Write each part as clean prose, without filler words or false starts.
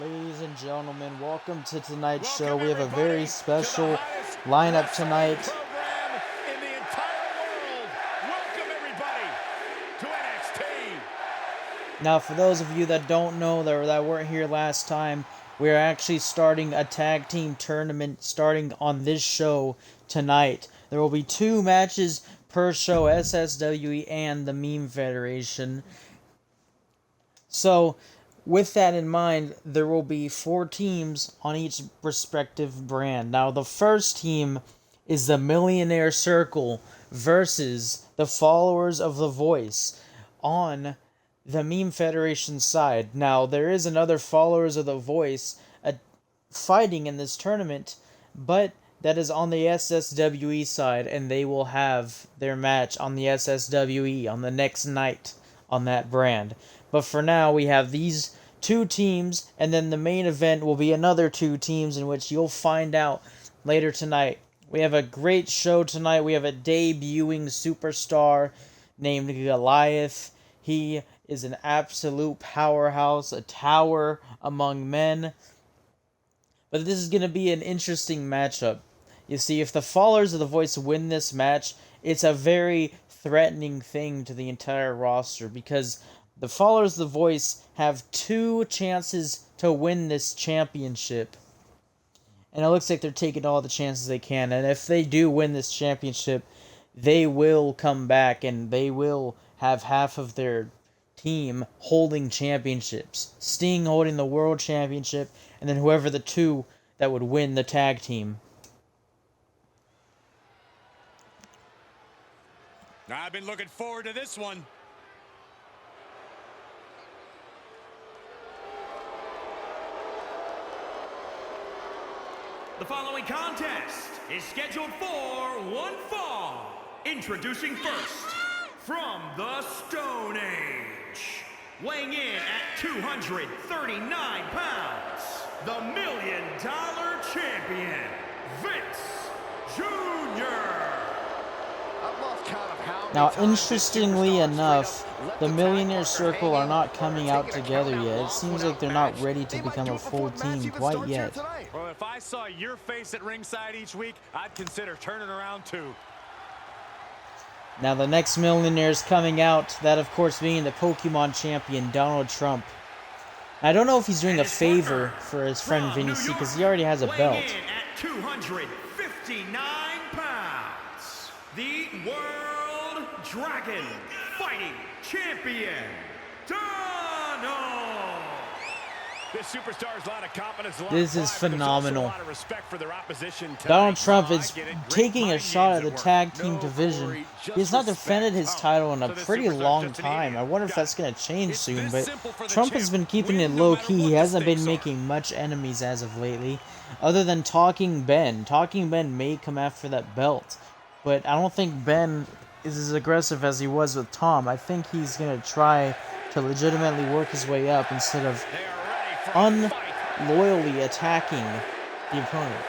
Ladies and gentlemen, welcome to tonight's show. We have a very special lineup tonight. In the entire world. Welcome everybody to NXT. Now, for those of you that don't know that weren't here last time, we are actually starting a tag team tournament starting on this show tonight. There will be 2 matches per show, SSWE and the Meme Federation. So, with that in mind, there will be 4 teams on each respective brand. Now, the first team is the Millionaire Circle versus the Followers of the Voice on the Meme Federation side. Now, there is another Followers of the Voice fighting in this tournament, but that is on the SSWE side, and they will have their match on the SSWE on the next night on that brand. But for now, we have these 2 teams, and then the main event will be another 2 teams in which you'll find out later tonight. We have a great show tonight. We have a debuting superstar named Goliath. He is an absolute powerhouse, a tower among men. But this is going to be an interesting matchup. You see, if the Followers of the Voice win this match, it's a very threatening thing to the entire roster, because the Followers of the Voice have 2 chances to win this championship. And it looks like they're taking all the chances they can. And if they do win this championship, they will come back and they will have half of their team holding championships. Sting holding the World Championship, and then whoever the 2 that would win the tag team. I've been looking forward to this one. The following contest is scheduled for one fall. Introducing first, from the Stone Age, weighing in at 239 pounds, the $1 Million Champion, Vince Jr. Now, interestingly enough, the Millionaire Circle are not coming out together yet. It seems like they're not ready to become a full team quite yet. Well, if I saw your face at ringside each week, I'd consider turning around too. Now, the next Millionaire's coming out, that of course being the Pokemon champion, Donald Trump. I don't know if he's doing a favor for his friend Vinny C, because he already has a belt. Weighing in at 259 pounds, the World Dragon Fighting Champion, Donald. This superstar's a lot of confidence. This is phenomenal. Donald Trump is taking a shot at the tag team division. He's not defended his title in a pretty long time. I wonder if that's going to change soon, but Trump has been keeping it low-key. He hasn't been making much enemies as of lately, other than Talking Ben. Talking Ben may come after that belt, but I don't think Ben is as aggressive as he was with Tom. I think he's going to try to legitimately work his way up instead of unloyally attacking the opponent.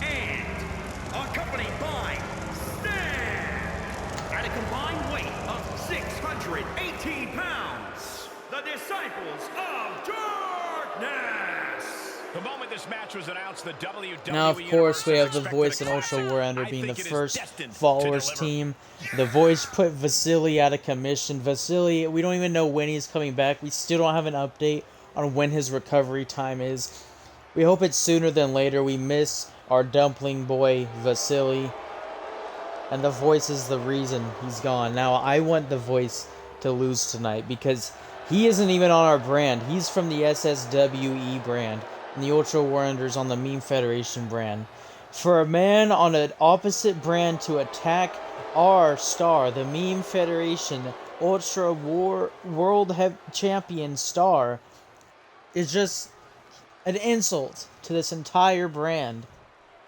And accompanied by Stan, at a combined weight of 618 pounds, the Disciples of Darkness. The moment this match was announced, the WWE Now, of course, we have the Voice and Ultra War Under being the first Followers team. The Voice put Vasily out of commission. Vasily, we don't even know when he's coming back. We still don't have an update on when his recovery time is. We hope it's sooner than later. We miss our dumpling boy, Vasily. And the Voice is the reason he's gone. Now, I want the Voice to lose tonight because he isn't even on our brand. He's from the SSWE brand. And the Ultra War Unders on the Meme Federation brand. For a man on an opposite brand to attack our star, the Meme Federation Ultra World Champion star, is just an insult to this entire brand.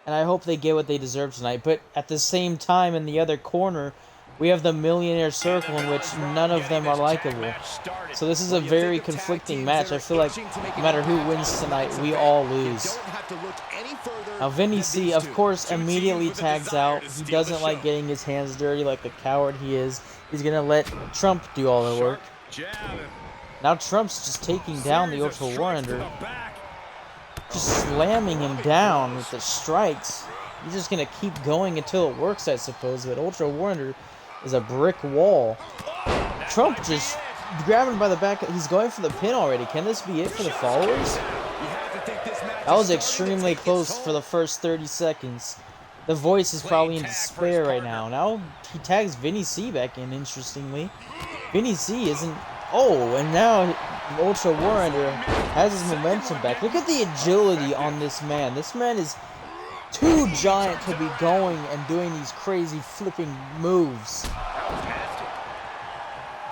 And I hope they get what they deserve tonight. But at the same time, in the other corner, we have the Millionaire Circle, in which none of them are likable. So this is a very conflicting match. I feel like no matter who wins tonight, we all lose. Don't have to look any further Now Vinny C, of course, immediately tags out. He doesn't like getting his hands dirty like the coward he is. He's going to let Trump do all the work. Now Trump's just taking down the Ultra Warrender. Just slamming him down with the strikes. He's just going to keep going until it works, I suppose. But Ultra Warrender is a brick wall. Trump just grabbing by the back. He's going for the pin already. Can this be it for the followers? That was extremely close for the first 30 seconds. The Voice is probably in despair right now. Now he tags Vinny C back in, interestingly. Vinny C isn't... Oh, and now Ultra Warrender has his momentum back. Look at the agility on this man. This man is too giant to be going and doing these crazy flipping moves.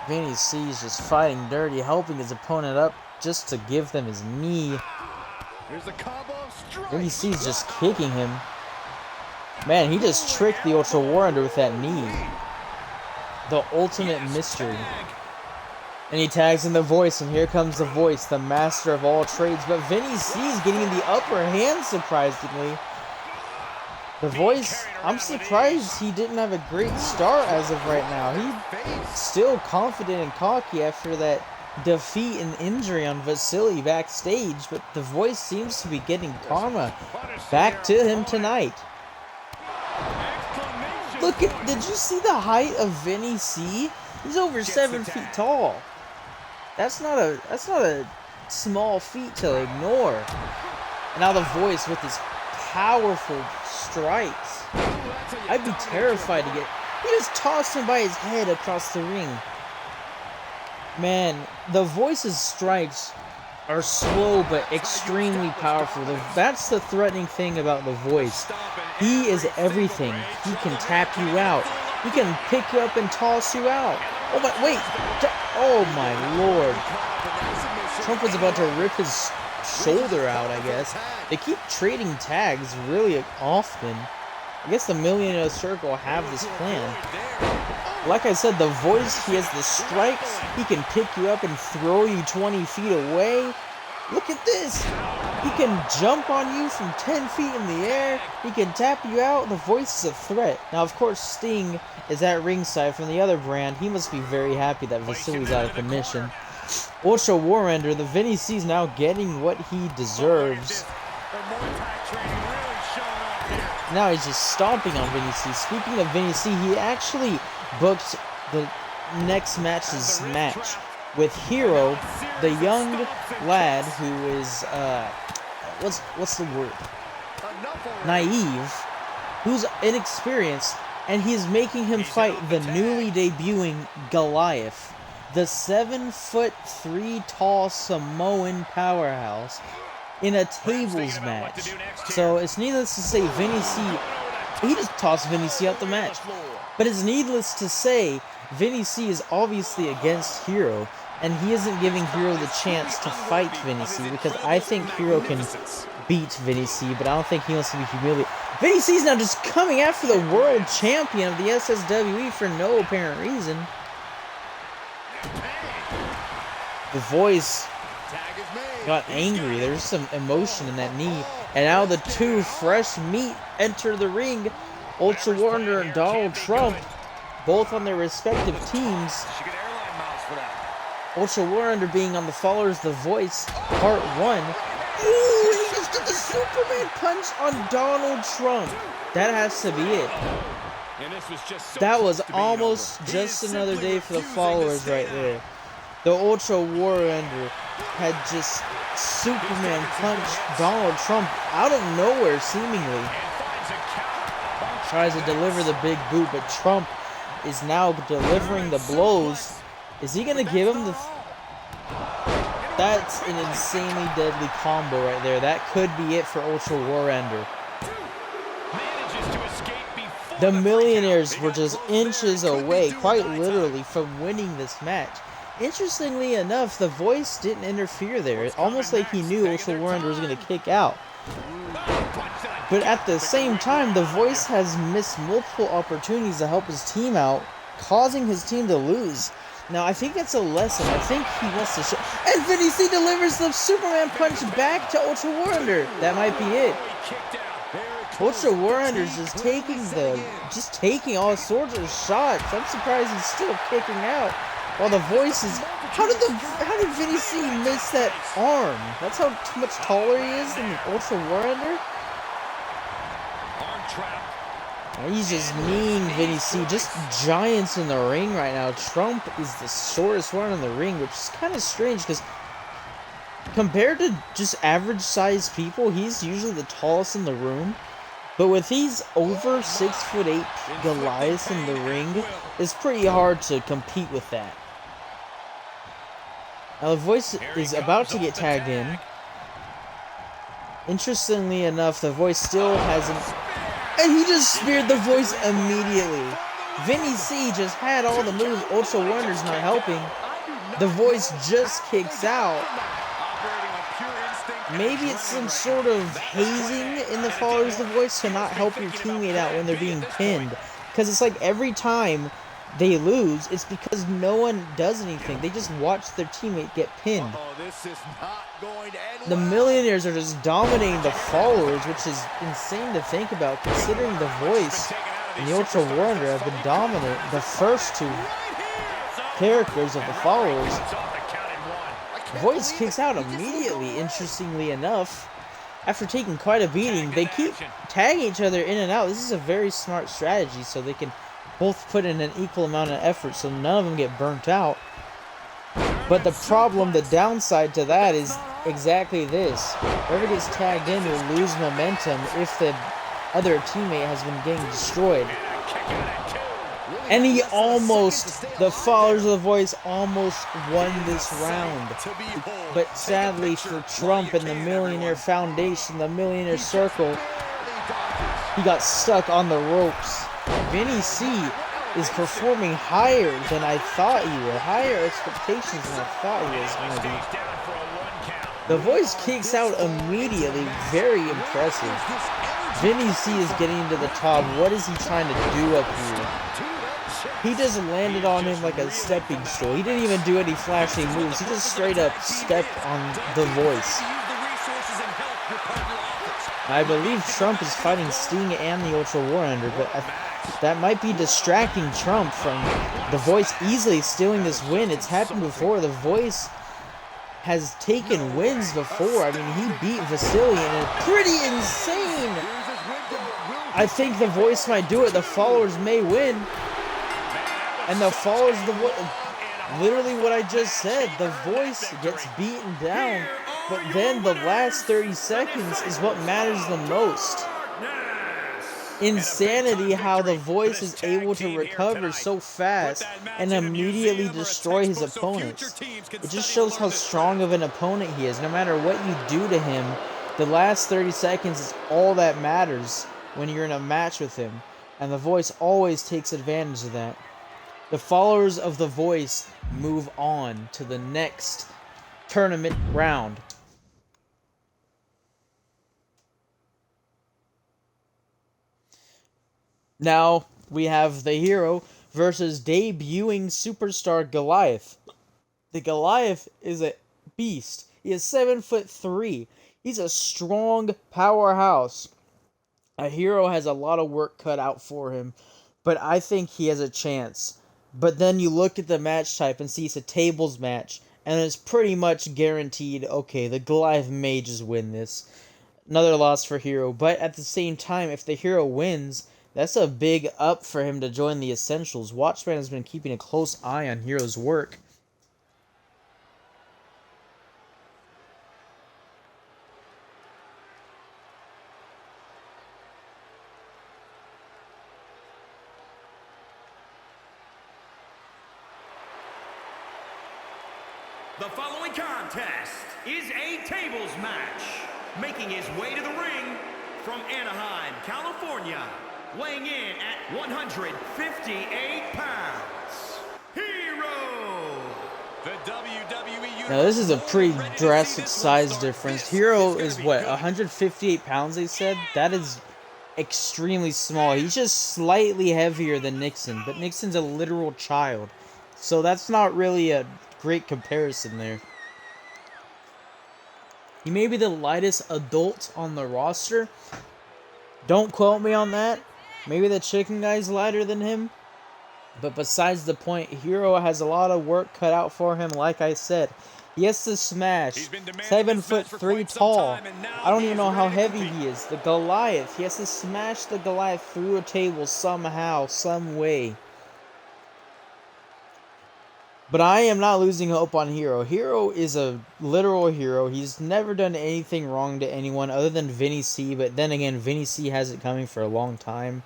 Vinny C is just fighting dirty, helping his opponent up just to give them his knee. Vinny C is just kicking him. Man, he just tricked the Ultra Warrender with that knee. The ultimate mystery. And he tags in the Voice, and here comes the Voice, the master of all trades. But Vinny C is getting the upper hand, surprisingly. The Voice, I'm surprised he didn't have a great start as of right now. He's still confident and cocky after that defeat and injury on Vasily backstage. But the Voice seems to be getting karma back to him tonight. Look at, did you see the height of Vinny C? He's over 7 feet tall. That's not a small feat to ignore. And now the Voice with his powerful strikes. I'd be terrified to get... He just tossed him by his head across the ring. Man, the Voice's strikes are slow but extremely powerful. That's the threatening thing about the Voice. He is everything. He can tap you out. He can pick you up and toss you out. Oh my, wait. Oh my lord. Trump was about to rip his shoulder out, I guess. They keep trading tags really often. I guess the Millionaire Circle have this plan. Like I said, the Voice, he has the strikes. He can pick you up and throw you 20 feet away. Look at this. He can jump on you from 10 feet in the air. He can tap you out. The Voice is a threat. Now, of course, Sting is at ringside from the other brand. He must be very happy that Vasily's out of commission. Ultra Warrender, the Vinny C is now getting what he deserves. Now he's just stomping on Vinny C. Speaking of Vinny C, he actually booked the next match's match with Hero, the young lad who is what's the word? Naive, who's inexperienced, and he's making him fight the newly debuting Goliath, the 7'3" tall Samoan powerhouse, in a tables match. So it's needless to say, Vinny C, he just tossed Vinny C out the match. But it's needless to say, Vinny C is obviously against Hero, and he isn't giving Hero the chance to fight Vinny C, because I think Hero can beat Vinny C, but I don't think he wants to be humiliated. Vinny C is now just coming after the world champion of the SSWE for no apparent reason. The Voice got angry. There's some emotion in that knee. And now the two fresh meat enter the ring. Ultra Warrender and Donald Trump, both on their respective teams. Ultra Warrender being on the followers of The Voice, part 1. Ooh, he just did the Superman punch on Donald Trump. That has to be it. That was almost just another day for the followers right there. The Ultra Warrender had just Superman punched Donald Trump out of nowhere, seemingly. Tries to deliver the big boot, but Trump is now delivering the blows. Is he going to give him the... That's an insanely deadly combo right there. That could be it for Ultra Warrender. The Millionaires were just inches away, quite literally, from winning this match. Interestingly enough, The Voice didn't interfere there. It's almost like he knew Ultra Warrender was going to kick out. But at the same time, The Voice has missed multiple opportunities to help his team out, causing his team to lose. Now, I think that's a lesson. I think he wants to show... And Vinny C delivers the Superman punch back to Ultra Warrender. That might be it. Ultra Warrender's just taking all sorts of shots. I'm surprised he's still kicking out. While the Voice is, how did Vinny C miss that arm? That's how much taller he is than Ultra Warrender. He's just kneeing Vinny C. Just giants in the ring right now. Trump is the shortest one in the ring, which is kind of strange because compared to just average-sized people, he's usually the tallest in the room. But with these over 6'8" Goliaths in the ring, it's pretty hard to compete with that. Now the Voice is about to get tagged in. Interestingly enough, the Voice still hasn't... And he just speared the Voice immediately. Vinny C just had all the moves. Ultra Warrender's not helping. The Voice just kicks out. Maybe it's some sort of hazing in the followers of the Voice to not help your teammate out when they're being pinned. Because it's like every time they lose, it's because no one does anything. They just watch their teammate get pinned. The Millionaires are just dominating the followers, which is insane to think about, considering the Voice and the Ultra Warrior have been dominant the first two characters of the followers. Voice kicks out immediately, interestingly enough. After taking quite a beating, they keep tagging each other in and out. This is a very smart strategy, so they can both put in an equal amount of effort, so none of them get burnt out. But the problem, the downside to that is exactly this. Whoever gets tagged in will lose momentum if the other teammate has been getting destroyed. And he almost, the followers of the Voice almost won this round. But sadly for Trump and the Millionaire Foundation, the Millionaire Circle, he got stuck on the ropes. Vinny C is performing higher than I thought he would. Higher expectations than I thought he was going to be. The Voice kicks out immediately. Very impressive. Vinny C is getting to the top. What is he trying to do up here? He just landed on him like a stepping stool. He didn't even do any flashy moves. He just straight up stepped on the Voice. I believe Trump is fighting Sting and the Ultra Warrender, but that might be distracting Trump from the Voice easily stealing this win. It's happened before. The Voice has taken wins before. I mean, he beat Vasily and it's pretty insane. I think the Voice might do it. The followers may win. And the followers, literally what I just said, the Voice gets beaten down, but then the last 30 seconds is what matters the most. Insanity how the Voice is able to recover so fast and immediately destroy his opponents. It just shows how strong of an opponent he is. No matter what you do to him, the last 30 seconds is all that matters when you're in a match with him. And the Voice always takes advantage of that. The followers of the Voice move on to the next tournament round. Now we have the Hero versus debuting superstar Goliath. The Goliath is a beast. He is 7'3". He's a strong powerhouse. A Hero has a lot of work cut out for him, but I think he has a chance. But then you look at the match type and see it's a tables match, and it's pretty much guaranteed, okay, the Goliath may just win this. Another loss for Hero, but at the same time, if the Hero wins, that's a big up for him to join the Essentials. Watchman has been keeping a close eye on Hero's work. The following contest is a tables match. Making his way to the ring from Anaheim, California, weighing in at 158 pounds, Hero! The WWE Now this is a pretty drastic size difference. Hero is what, 158 pounds they said? That is extremely small. He's just slightly heavier than Nixon, but Nixon's a literal child. So that's not really a great comparison there. He may be the lightest adult on the roster, Don't quote me on that. Maybe the chicken guy's lighter than him. But besides the point, Hero has a lot of work cut out for him, like I said. He has to smash. 7'3" tall. I don't even know how heavy he is. The Goliath. He has to smash the Goliath through a table somehow, some way. But I am not losing hope on Hero. Hero is a literal hero. He's never done anything wrong to anyone other than Vinny C. But then again, Vinny C has it coming for a long time.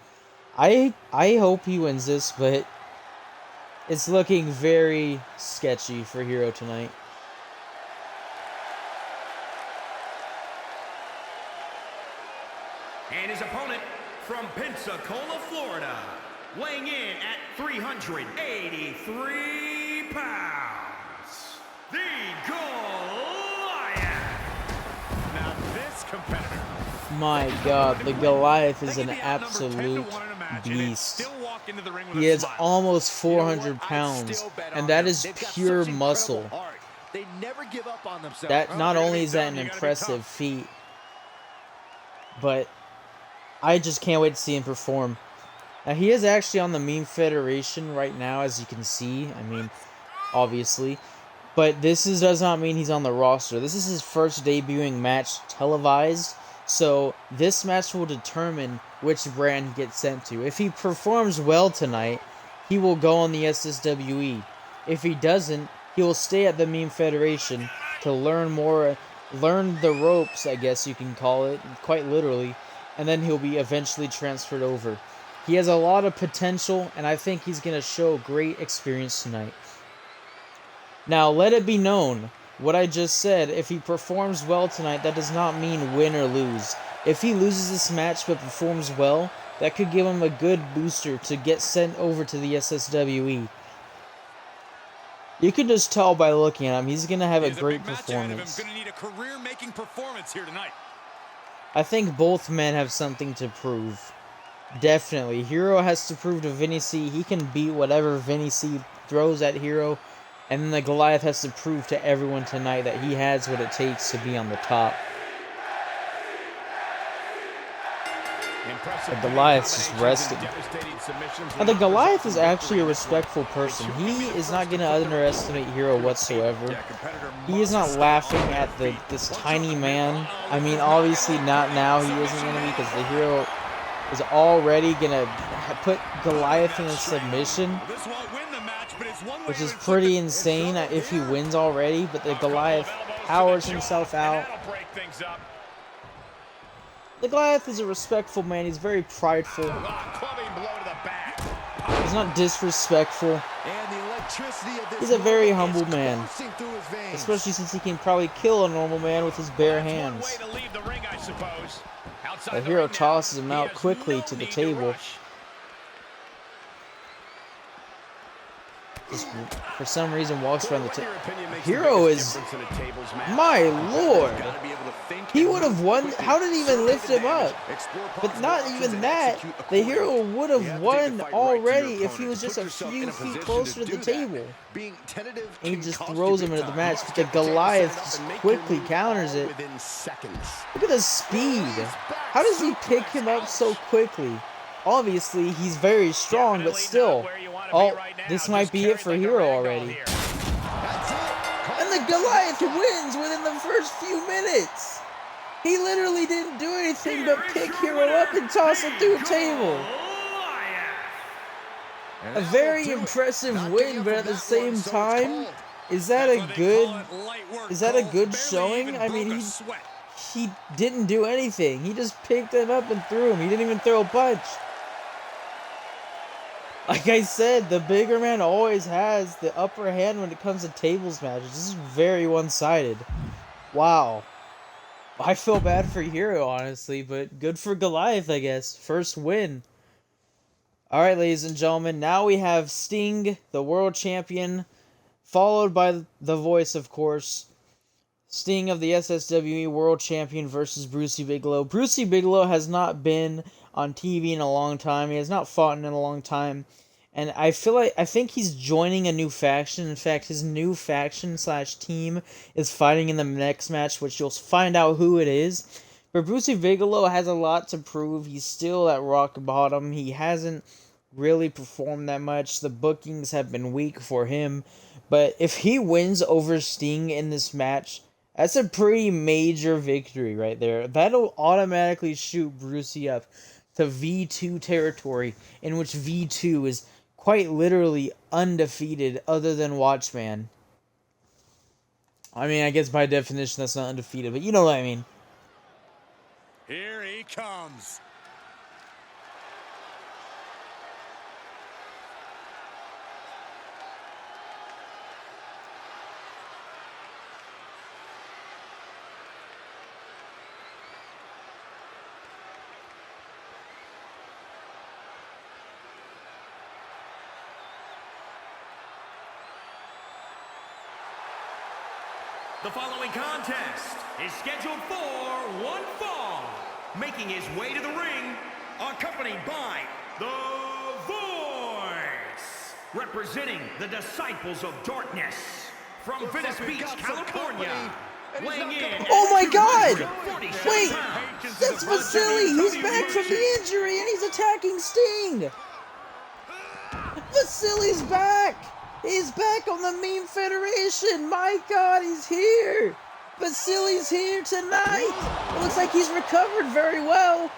I hope he wins this, but it's looking very sketchy for Hero tonight. And his opponent from Pensacola, Florida, weighing in at 383 pounds, the Goliath. Now this competitor. My God, the Goliath is an absolute beast. He is almost 400 pounds, and that is pure muscle. That not only is that an impressive feat, but I just can't wait to see him perform. Now, he is actually on the Meme Federation right now, as you can see. I mean, obviously. But does not mean he's on the roster. This is his first debuting match televised. So, this match will determine which brand he gets sent to. If he performs well tonight, he will go on the SSWE. If he doesn't, he will stay at the Meme Federation to learn the ropes, I guess you can call it, quite literally, and then he'll be eventually transferred over. He has a lot of potential, and I think he's going to show great experience tonight. Now, let it be known, what I just said, if he performs well tonight, that does not mean win or lose. If he loses this match but performs well, that could give him a good booster to get sent over to the SSWE. You can just tell by looking at him, he's going to have a great performance. Going to need a career-making performance here tonight. I think both men have something to prove. Definitely. Hero has to prove to Vinny C he can beat whatever Vinny C throws at Hero. And then the Goliath has to prove to everyone tonight that he has what it takes to be on the top. The Goliath's just resting. And the Goliath is actually a respectful person. He is not going to underestimate Hero whatsoever. He is not laughing at this tiny man. I mean, obviously not now. He isn't going to be, because the Hero is already going to put Goliath in a submission, which is pretty insane if he wins already. But the Goliath powers himself out. The Goliath is a respectful man. He's very prideful. He's not disrespectful. He's a very humble man, especially since he can probably kill a normal man with his bare hands. The Hero tosses him out quickly to the table. Just for some reason walks around the table. Hero is, my lord, he would have won. How did he even lift him up? But not even that. The Hero would have won already if he was just a few feet closer to the table. And he just throws him into the match. But the Goliath just quickly counters it. Look at the speed. How does he pick him up so quickly? Obviously, he's very strong, but still. Oh, this might be it for Hero already. And the Goliath wins within the first few minutes. He literally didn't do anything but pick Hero up and toss him through a table. A very impressive win, but at the same time, is that a good showing? I mean, he didn't do anything. He just picked him up and threw him. He didn't even throw a punch. Like I said, the bigger man always has the upper hand when it comes to tables matches. This is very one-sided. Wow. I feel bad for Hero, honestly, but good for Goliath, I guess. First win. Alright, ladies and gentlemen, now we have Sting, the world champion, followed by the voice, of course. Sting of the SSWE world champion versus Brucey Bigelow. Brucey Bigelow has not been on TV in a long time. He has not fought in a long time. And I think he's joining a new faction. In fact, his new faction / team is fighting in the next match, which you'll find out who it is. But Brucey Bigelow has a lot to prove. He's still at rock bottom. He hasn't really performed that much. The bookings have been weak for him. But if he wins over Sting in this match, that's a pretty major victory right there. That'll automatically shoot Brucey up to V2 territory, in which V2 is quite literally undefeated other than Watchman. I mean, I guess by definition that's not undefeated, but you know what I mean. Here he comes. The following contest is scheduled for one fall. Making his way to the ring, accompanied by the Voice. Representing the Disciples of Darkness from Venice Beach, California. Weighing in. Oh my God! 47 Wait, pounds. that's Vasily! He's back from the injury and he's attacking Sting! Vasily's back! He's back on the Meme Federation! My God, he's here! Vasily's here tonight! It looks like he's recovered very well.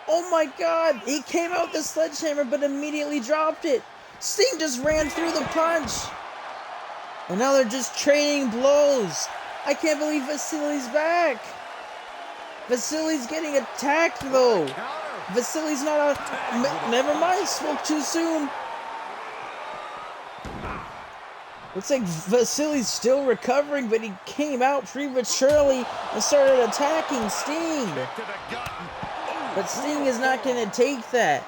Oh my God! He came out with the sledgehammer but immediately dropped it. Sting just ran through the punch. And now they're just trading blows. I can't believe Vasily's back. Vasily's getting attacked though. Vasily's not on... Never mind, spoke too soon. Looks like Vasily's still recovering, but he came out prematurely and started attacking Sting. But Sting is not going to take that.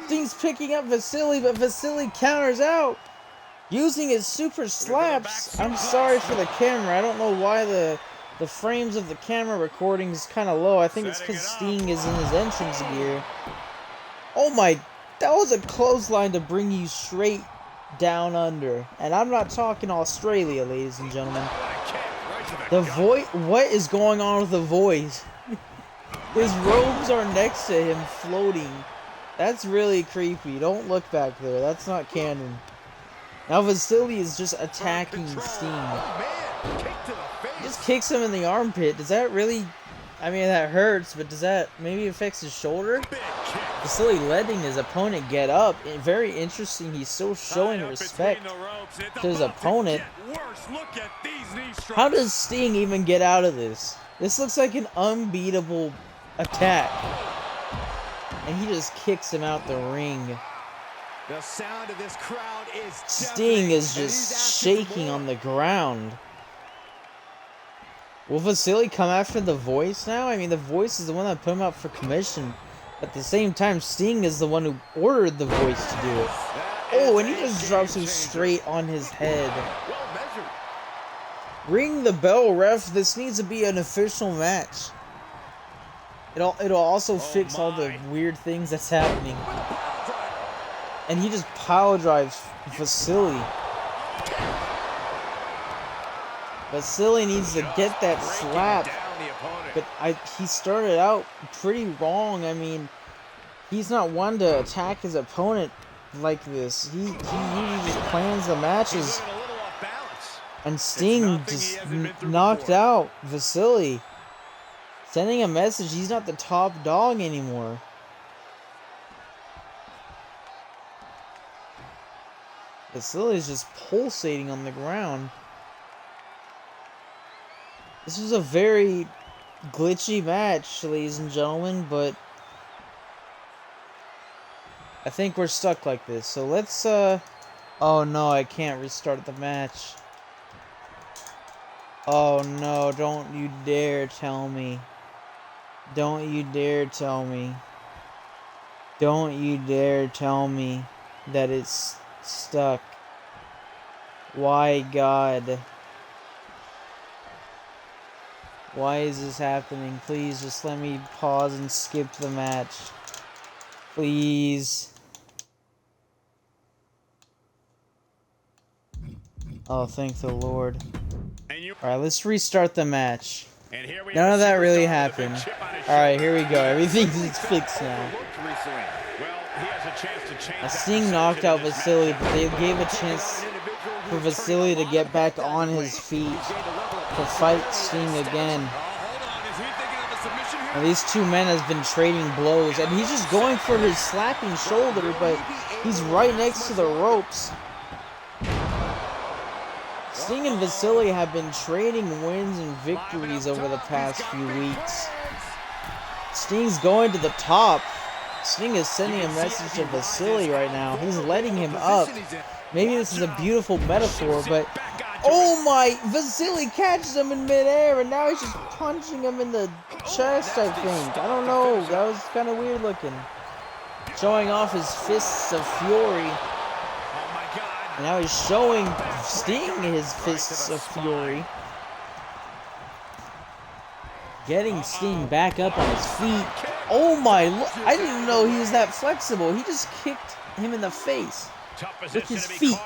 Sting's picking up Vasily, but Vasily counters out using his super slaps. I'm sorry for the camera. I don't know why the frames of the camera recording is kind of low. I think it's because Sting is in his entrance gear. Oh my, that was a clothesline to bring you straight down under. And I'm not talking Australia, ladies and gentlemen. The Voice, what is going on with the Voice? His robes are next to him floating. That's really creepy. Don't look back there. That's not canon. Now Vasily is just attacking Sting. He just kicks him in the armpit. Does that really... I mean, that hurts, but does that maybe affects his shoulder? Vasily letting his opponent get up. Very interesting. He's still showing respect to his opponent. How does Sting even get out of this? This looks like an unbeatable attack. And he just kicks him out the ring. The sound of this crowd is Sting is just shaking on the ground. Will Vasily come after the Voice now? I mean, the Voice is the one that put him out for commission. At the same time, Sting is the one who ordered the Voice to do it. Oh, and he just drops him straight on his head. Ring the bell, ref. This needs to be an official match. It'll also fix all the weird things that's happening. And he just pile drives Vasily. Vasily needs to get that slap. But he started out pretty wrong. I mean, he's not one to attack his opponent like this. He usually just plans the matches. And Sting just knocked out Vasily. Sending a message, he's not the top dog anymore. Vasily's just pulsating on the ground. This was a very glitchy match, ladies and gentlemen, but I think we're stuck like this. So let's, oh no, I can't restart the match. Oh no, don't you dare tell me. Don't you dare tell me. Don't you dare tell me that it's stuck. Why, God? Why is this happening? Please just let me pause and skip the match. Please. Oh, thank the Lord. And you Alright, let's restart the match. And here we None have of that a really superstar with a big happened. chip on his Alright, shoulder. here we go. Everything's fixed now. Well, he has a chance to change that Sting knocked perception out in this Vasily, match. but they gave a chance for Vasily to get back on his feet to fight Sting again. Now, these two men have been trading blows, and he's just going for his slapping shoulder, but he's right next to the ropes. Sting and Vasily have been trading wins and victories over the past few weeks. Sting's going to the top. Sting is sending a message to Vasily right now. He's letting him up. Maybe this is a beautiful metaphor, but oh my! Vasily catches him in midair, and now he's just punching him in the chest, I think. I don't know. That was kind of weird looking. Showing off his fists of fury. And now he's showing Sting his fists of fury. Getting Sting back up on his feet. Oh my, I didn't even know he was that flexible. He just kicked him in the face with his feet.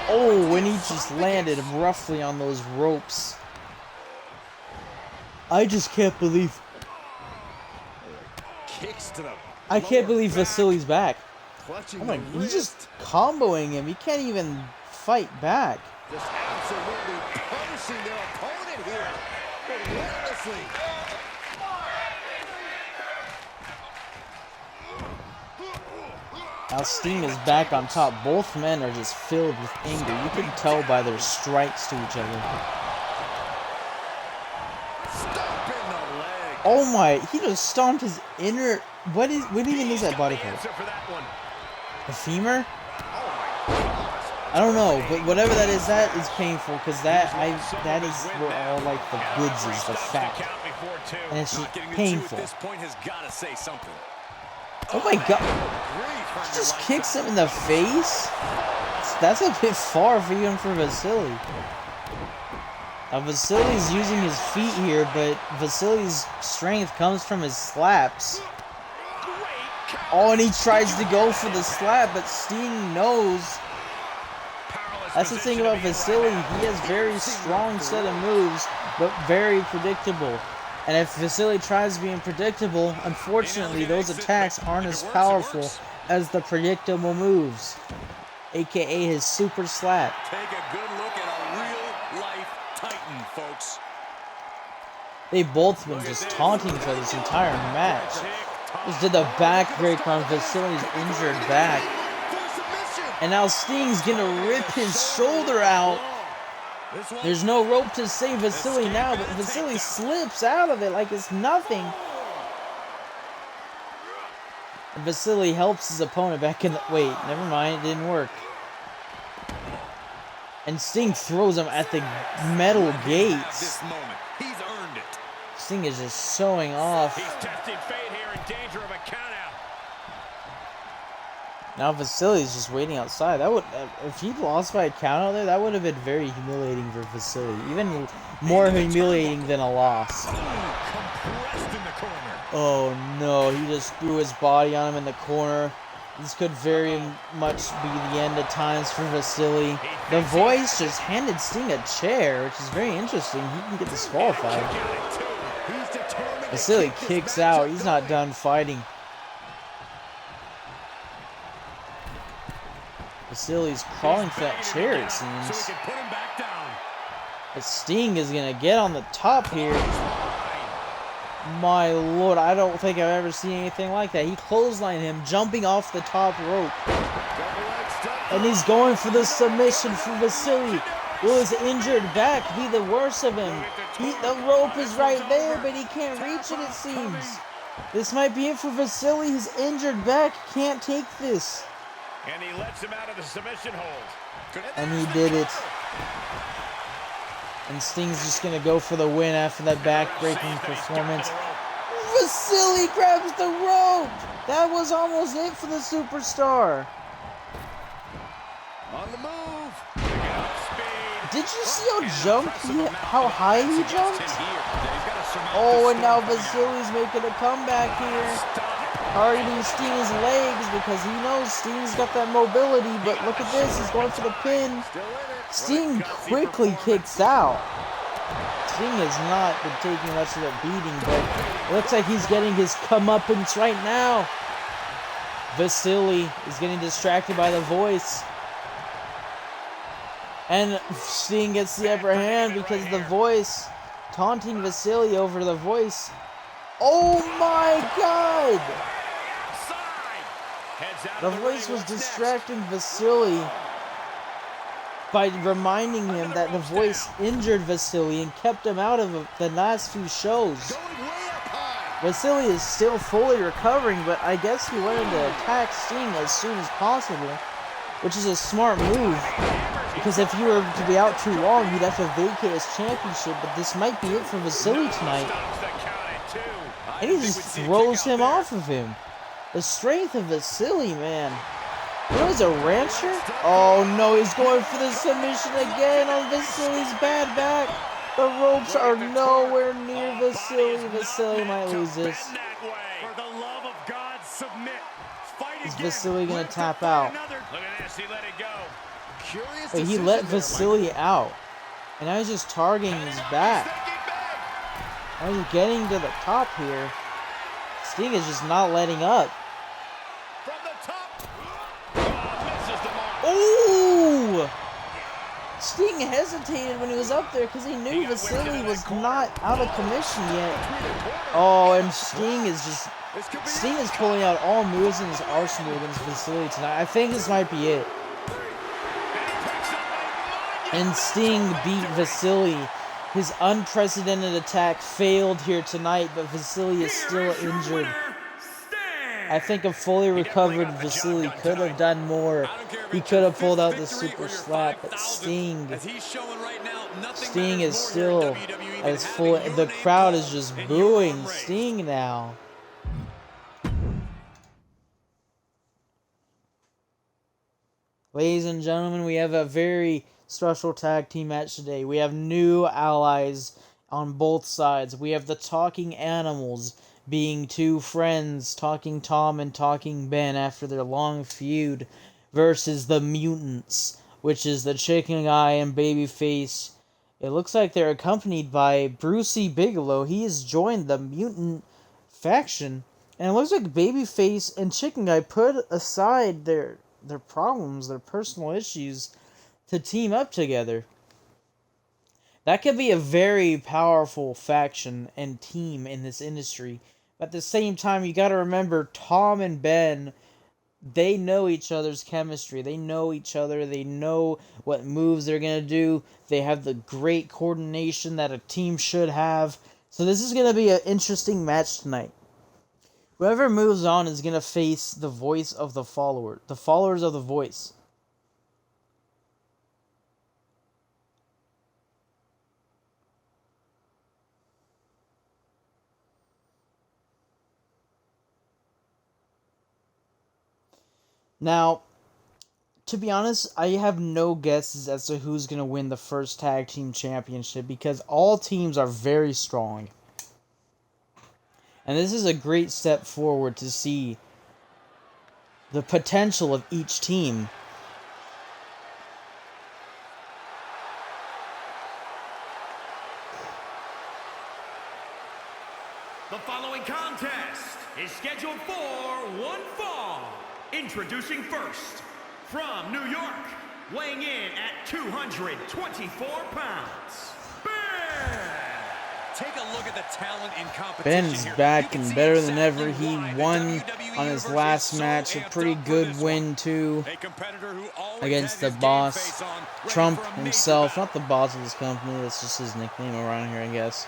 Oh, when he just landed roughly on those ropes. I just can't believe. I can't believe Vasily's back. Oh my, he's just comboing him. He can't even fight back. Just absolutely punishing their opponent here. Relentlessly. Now Sting is back on top. Both men are just filled with anger. You can tell by their strikes to each other. Oh my, he just stomped his inner... What even is that body part? A femur? I don't know, but whatever that is painful, because that is where all like the goods is, the fat, and it's just painful. Oh my god! He just kicks him in the face. That's a bit far for even for Vasily. Now Vasily's using his feet here, but Vasily's strength comes from his slaps. Oh, and he tries to go for the slap, but Sting knows. That's the thing about Vasily. He has very strong set of moves, but very predictable. And if Vasily tries being predictable, unfortunately, those attacks aren't as powerful as the predictable moves, aka his super slap. Take a good look at a real-life Titan, folks. They've both been just taunting each other this entire match. Just did the backbreaker on Vasily's injured back. And now Sting's gonna rip his shoulder out. There's no rope to save Vasily now, but Vasily slips out of it like it's nothing. And Vasily helps his opponent back in the... Wait, never mind, it didn't work. And Sting throws him at the metal gates. He's earned it. Sting is just showing off. He's testing fate here, in danger of a countout. Now Vasily's just waiting outside. That would, if he lost by a count out there, that would have been very humiliating for Vasily. Even more humiliating than a loss. Oh no, he just threw his body on him in the corner. This could very much be the end of times for Vasily. The Voice just handed Sting a chair, which is very interesting. He can get disqualified. Vasily kicks out. He's not done fighting. Vasily's crawling for that chair, it seems. But Sting is going to get on the top here. My lord, I don't think I've ever seen anything like that. He clotheslined him, jumping off the top rope. And he's going for the submission for Vasily. Will his injured back be the worst of him? The rope is right there, but he can't reach it seems. This might be it for Vasily. His injured back can't take this. And he lets him out of the submission hold. And he did it. And Sting's just going to go for the win after that back-breaking performance. Vasily grabs the rope! That was almost it for the superstar. On the move. Did you see how high he jumped? Oh, and now Vasily's making a comeback here. Targeting Sting's legs because he knows Sting's got that mobility, but look at this, he's going for the pin. Sting quickly kicks out. Sting has not been taking much of a beating, but it looks like he's getting his comeuppance right now. Vasily is getting distracted by the voice. And Sting gets the upper hand because the voice taunting Vasily over the voice. Oh my god! The voice was distracting Vasily by reminding him that the voice injured Vasily and kept him out of the last few shows. Vasily is still fully recovering, but I guess he wanted to attack Sting as soon as possible, which is a smart move, because if you were to be out too long, he'd have to vacate his championship, but this might be it for Vasily tonight. And he just throws him off of him. The strength of Vasily, man. What is a rancher? Oh no, he's going for the submission again on Vasily's bad back. The ropes are nowhere near Vasily. Vasily might lose this. Is Vasily gonna tap out? Wait, he let Vasily out. And now he's just targeting his back. Now he's getting to the top here. Sting is just not letting up. Ooh! Sting hesitated when he was up there because he knew Vasily was not out of commission yet. Oh, and Sting is pulling out all moves in his arsenal against Vasily tonight. I think this might be it. And Sting beat Vasily. His unprecedented attack failed here tonight, but Vasily is still injured. I think a fully recovered Vasily could have done more. He could have pulled out the super slap, but Sting is still as full. The crowd is just booing Sting now. Ladies and gentlemen, we have a very special tag team match today. We have new allies on both sides. We have the Talking Animals being two friends, Talking Tom and Talking Ben, after their long feud, versus the Mutants, which is the Chicken Guy and Babyface. It looks like they're accompanied by Brucey Bigelow. He has joined the Mutant faction, and it looks like Babyface and Chicken Guy put aside their problems, their personal issues, to team up together. That could be a very powerful faction and team in this industry. At the same time, you gotta remember, Tom and Ben, they know each other's chemistry. They know each other. They know what moves they're gonna do. They have the great coordination that a team should have. So this is gonna be an interesting match tonight. Whoever moves on is gonna face the voice of the followers of the voice. Now, to be honest, I have no guesses as to who's going to win the first tag team championship because all teams are very strong. And this is a great step forward to see the potential of each team. The following contest is scheduled for one fall. Introducing first, from New York, weighing in at 224 pounds, Ben! Take a look at the talent in competition. Ben's back and better than ever. He won on his last match. A pretty good win, too, against the boss, Trump himself. Not the boss of this company, that's just his nickname around here, I guess.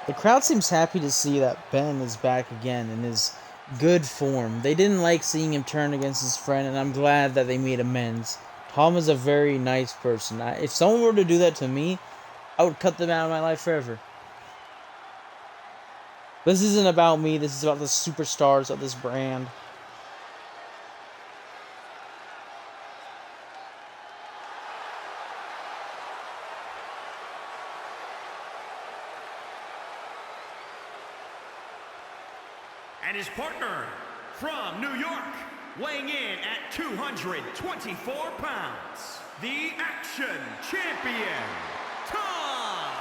The crowd seems happy to see that Ben is back again in his good form. They didn't like seeing him turn against his friend, and I'm glad that they made amends. Tom is a very nice person. If someone were to do that to me, I would cut them out of my life forever. This isn't about me. This is about the superstars of this brand. And his partner, from New York, weighing in at 224 pounds, the Action Champion, Tom.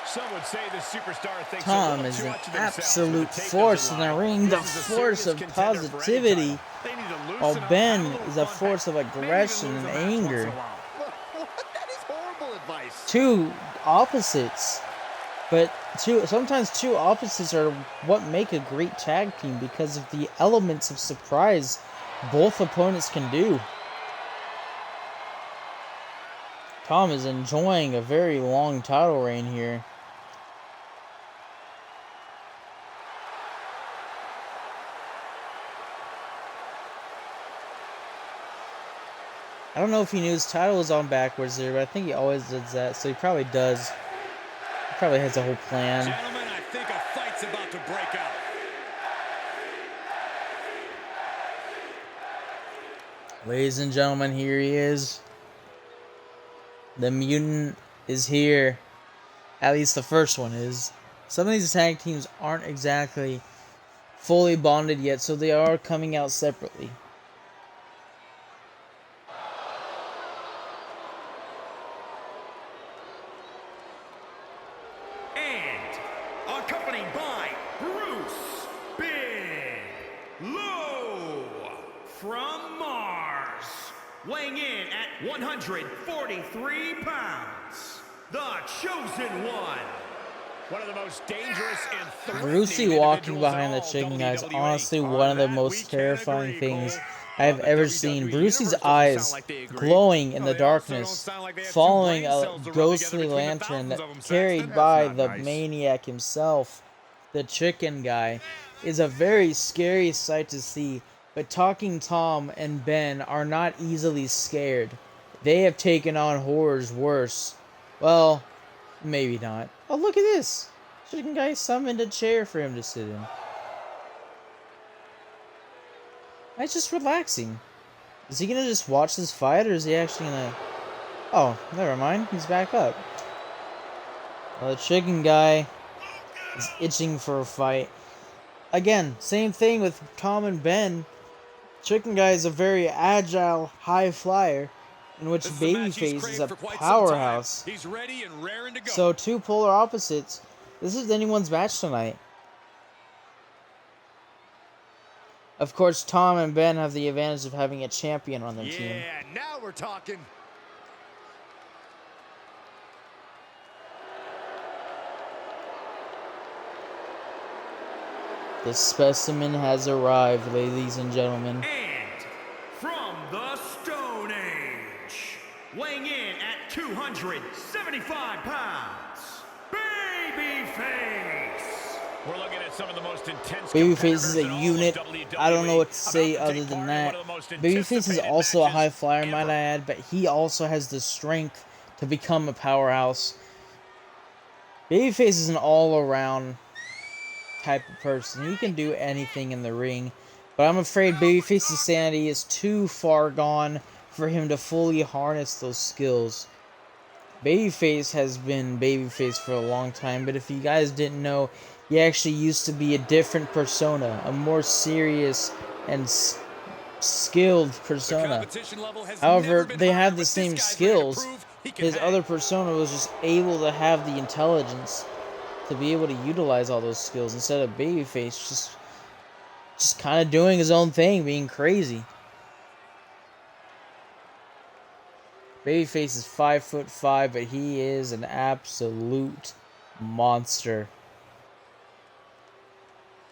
Some would say the superstar thinks Tom is an absolute force in the ring, the force of positivity, while Ben is a force of aggression and anger. That is horrible advice. Two opposites, but sometimes two opposites are what make a great tag team because of the elements of surprise both opponents can do. Tom is enjoying a very long title reign here. I don't know if he knew his title was on backwards there, but I think he always does that, so he probably does. He probably has a whole plan. Gentlemen, I think a fight's about to break out. Ladies and gentlemen, here he is. The mutant is here. At least the first one is. Some of these tag teams aren't exactly fully bonded yet, so they are coming out separately. And accompanied by Bruce Bigelow from Mars, weighing in at 143 pounds, the Chosen One. One of the most dangerous and threatening Brucey walking individuals behind the in all chicken guy is WWE. honestly On one of the that, most we can terrifying agree, things Cole. I have The ever WWE seen. universe Brucey's doesn't eyes sound like they agree. glowing in No, the they also don't darkness, sound like they have two following brain a cells to rub ghostly together between the lantern that thousands of them, carried Saxton. by That's the not nice. maniac himself. The chicken guy is a very scary sight to see, but Talking Tom and Ben are not easily scared. They have taken on horrors worse. Well, maybe not. Oh, look at this! Chicken guy summoned a chair for him to sit in. He's just relaxing. Is he gonna just watch this fight, or is he actually gonna... Oh, never mind. He's back up. Well, the chicken guy is itching for a fight. Again, same thing with Tom and Ben. Chicken guy is a very agile, high flyer, in which This is a match he's Babyface is craved a for quite some powerhouse. time. He's ready and raring to go. So, two polar opposites. This is anyone's match tonight. Of course, Tom and Ben have the advantage of having a champion on their team. Yeah, now we're talking. The specimen has arrived, ladies and gentlemen. And from the Stone Age, weighing in at 275 pounds, Babyface. We're looking at some of the most intense Babyface is a competitors in all of unit. WWE. I don't know what to say About to other take than part in that. one of the most Babyface is anticipated also a high matches flyer, might ever. I add, but he also has the strength to become a powerhouse. Babyface is an all-around type of person. He can do anything in the ring, but I'm afraid Babyface's sanity is too far gone for him to fully harness those skills. Babyface has been Babyface for a long time, but if you guys didn't know, he actually used to be a different persona, a more serious and skilled persona. However, they have the same skills. His other persona was just able to have the intelligence to be able to utilize all those skills instead of Babyface just kind of doing his own thing, being crazy. Babyface is 5'5", but he is an absolute monster.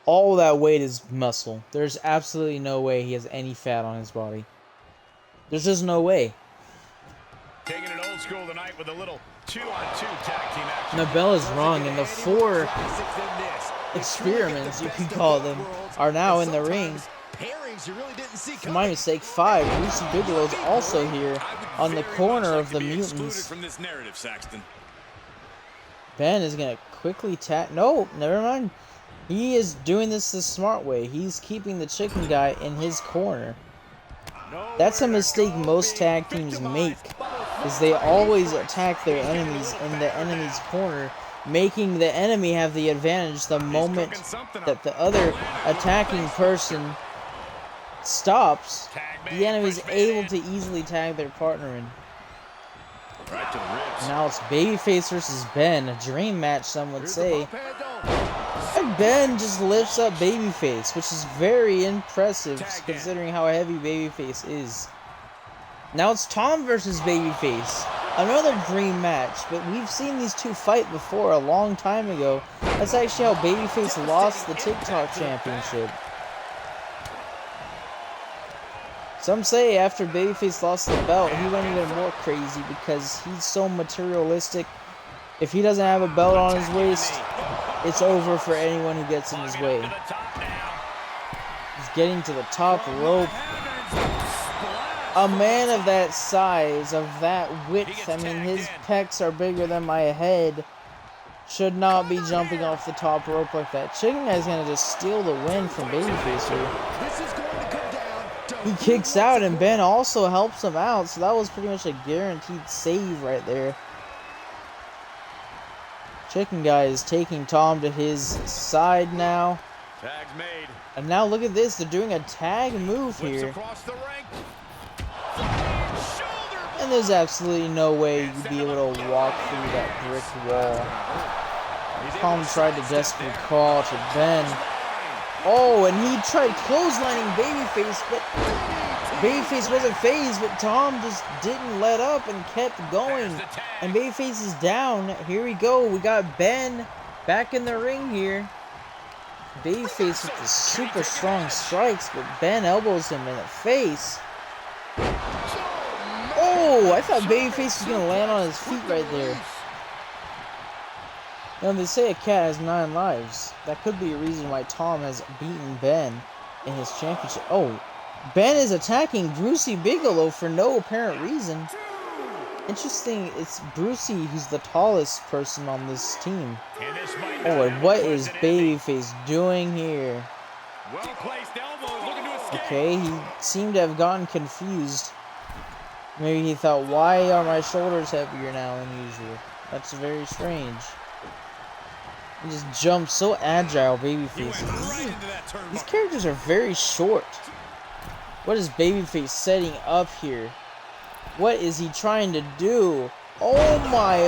All that weight is muscle. There's absolutely no way he has any fat on his body. There's just no way. Taking it old school tonight with a little 2-on-2 tag team action. And the bell is rung, and the four experiments, you can call them, are now in the ring. For my mistake, 5. Brucey Bigelow is also here on the corner of the mutants. From this narrative, Saxton. Ben is going to quickly tap. No, never mind. He is doing this the smart way. He's keeping the chicken guy in his corner. That's a mistake most tag teams make, is they always attack their enemies in the enemy's corner making the enemy have the advantage the moment that the other attacking person stops. The enemy is able to easily tag their partner in. Right to the ribs. Now it's Babyface versus Ben, a dream match, some would say. And Ben just lifts up Babyface, which is very impressive considering how heavy Babyface is. Now it's Tom versus Babyface, another dream match, but we've seen these two fight before a long time ago. That's actually how Babyface lost the TikTok championship. Some say after Babyface lost the belt, he went even more crazy because he's so materialistic. If he doesn't have a belt on his waist, it's over for anyone who gets in his way. He's getting to the top rope. A man of that size, of that width, I mean, his pecs are bigger than my head, should not be jumping off the top rope like that. Chicken Guy's gonna just steal the win from Babyface here. He kicks out, and Ben also helps him out, so that was pretty much a guaranteed save right there. Chicken Guy is taking Tom to his side now. Tag's made. And now look at this, they're doing a tag move here. Across the ring. And there's absolutely no way you'd be able to walk through that brick wall. Tom tried to desperate call to Ben. Oh, and he tried clotheslining Babyface, but Babyface wasn't phased, but Tom just didn't let up and kept going. And Babyface is down. Here we go. We got Ben back in the ring here. Babyface with the super strong strikes, but Ben elbows him in the face. Oh, I thought Babyface was going to land on his feet right there. Now, they say a cat has 9 lives. That could be a reason why Tom has beaten Ben in his championship. Oh, Ben is attacking Brucey Bigelow for no apparent reason. Interesting, it's Brucey who's the tallest person on this team. Oh, and what is Babyface doing here? Okay, he seemed to have gotten confused. Maybe he thought, why are my shoulders heavier now than usual? That's very strange. He just jumps so agile, Babyface. These characters are very short. What is Babyface setting up here? What is he trying to do? Oh my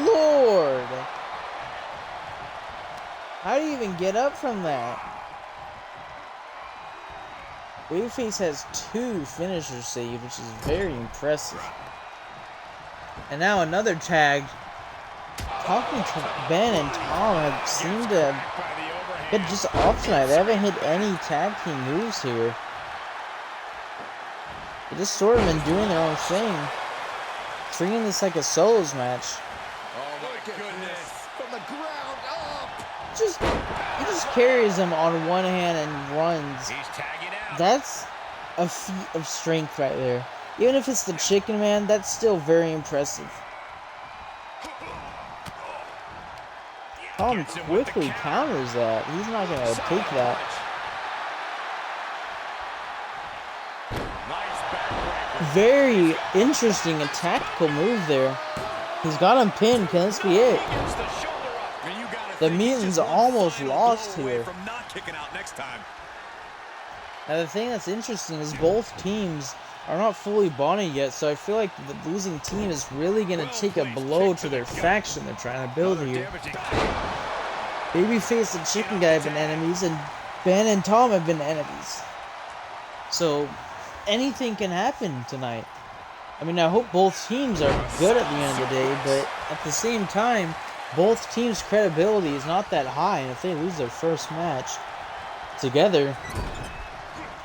lord! How do you even get up from that? Babyface has 2 finishers saved, which is very impressive. And now another tag. Talking to Ben and Tom have seemed to have been just off tonight. They haven't hit any tag team moves here. They've just sort of been doing their own thing. Treating this like a solos match. Oh my goodness. From the ground up. He just carries him on one hand and runs. He's tagging out. That's a feat of strength right there. Even if it's the Chicken Man, that's still very impressive. Tom quickly counters that. He's not going to take that. Very interesting and tactical move there. He's got him pinned. Can this be it? The Mutants almost lost here. Now the thing that's interesting is both teams are not fully bonded yet, so I feel like the losing team is really going to take a blow to their faction they're trying to build here. Babyface and Chicken Guy have been enemies, and Ben and Tom have been enemies. So anything can happen tonight. I mean, I hope both teams are good at the end of the day, but at the same time, both teams' credibility is not that high, and if they lose their first match together,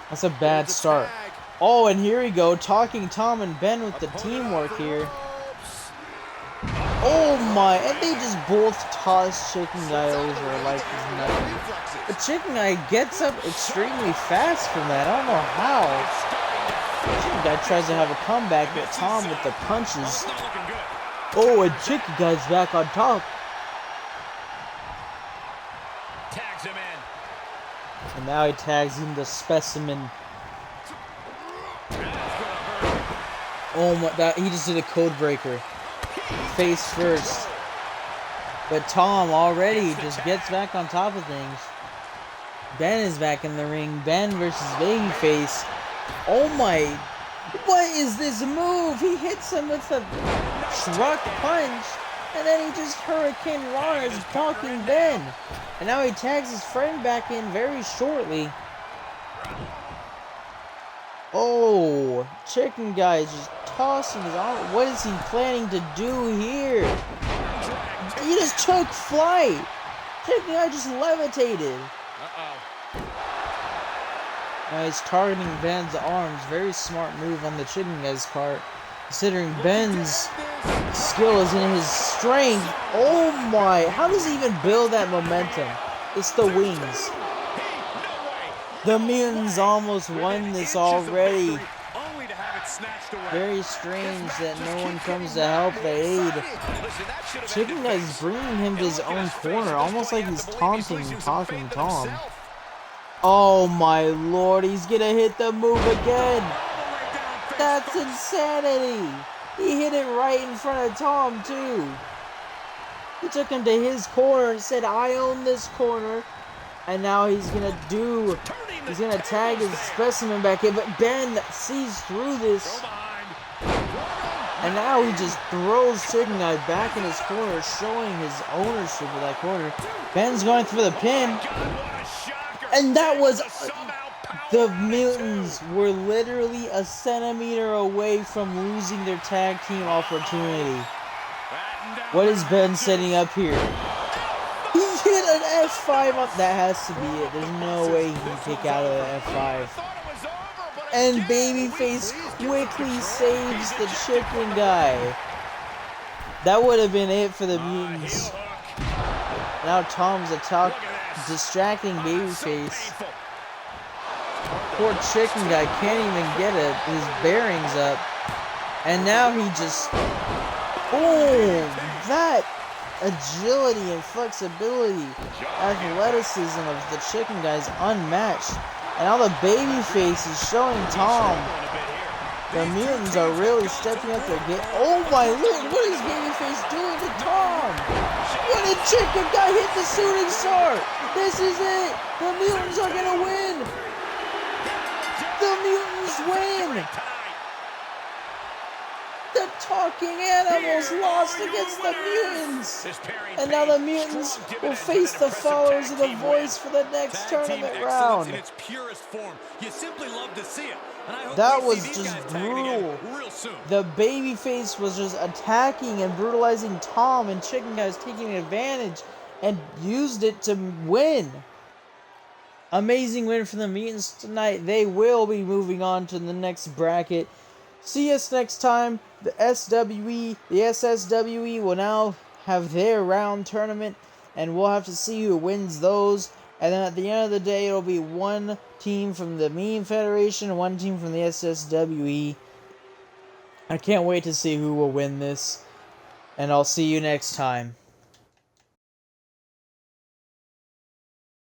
that's a bad start. Oh, and here we go, talking Tom and Ben with the teamwork here. Oh my, and they just both toss Chicken Guy over like he's nothing. But Chicken Guy gets up extremely fast from that. I don't know how. Chicken Guy tries to have a comeback, but Tom with the punches. Oh, and Chicken Guy's back on top. Tags him in. And now he tags in the specimen. Oh my, that he just did a code breaker. Face first. But Tom already just gets back on top of things. Ben is back in the ring. Ben versus Babyface. Oh my. What is this move? He hits him with a truck punch. And then he just Hurricane Rana's talking Ben. And now he tags his friend back in very shortly. Oh, Chicken Guy is just tossing his arm. What is he planning to do here? He just took flight. Chicken Guy just levitated. Now he's targeting Ben's arms. Very smart move on the Chicken Guy's part. Considering Ben's skill is in his strength. Oh my. How does he even build that momentum? It's the wings. The Mutants almost won this already. Very strange that no one comes to help the aid. Chicken Guy's bringing him to his own corner, almost like he's taunting and talking Tom. Oh my lord, he's gonna hit the move again. That's insanity. He hit it right in front of Tom too. He took him to his corner and said, I own this corner. And now he's gonna tag his specimen back in, but Ben sees through this. And now he just throws Chicken Guy back in his corner, showing his ownership of that corner. Ben's going for the pin. And that was... the Mutants were literally a centimeter away from losing their tag team opportunity. What is Ben setting up here? He hit an F5 up. That has to be it. There's no way he can kick out of the F5. And Babyface quickly saves the Chicken Guy. That would have been it for the Mutants. Now Tom's distracting Babyface. Poor Chicken Guy can't even get his bearings up. And now he just... boom! That agility and flexibility, athleticism of the Chicken Guy is unmatched. And now the Babyface is showing Tom. The Mutants are really stepping up their game. Oh my lord, what is Babyface doing to Tom? What did Chicken Guy hit the shooting star? This is it! The Mutants are gonna win! The Mutants win! The Talking Animals lost against the Mutants! And now the Mutants will face the followers of The Voice for the next tournament round. That was just brutal. The Babyface was just attacking and brutalizing Tom, and Chicken Guy was taking advantage and used it to win. Amazing win for the Mutants tonight. They will be moving on to the next bracket. See us next time. The SSWE will now have their round tournament, and we'll have to see who wins those. And then at the end of the day, it'll be one team from the Meme Federation and one team from the SSWE. I can't wait to see who will win this. And I'll see you next time.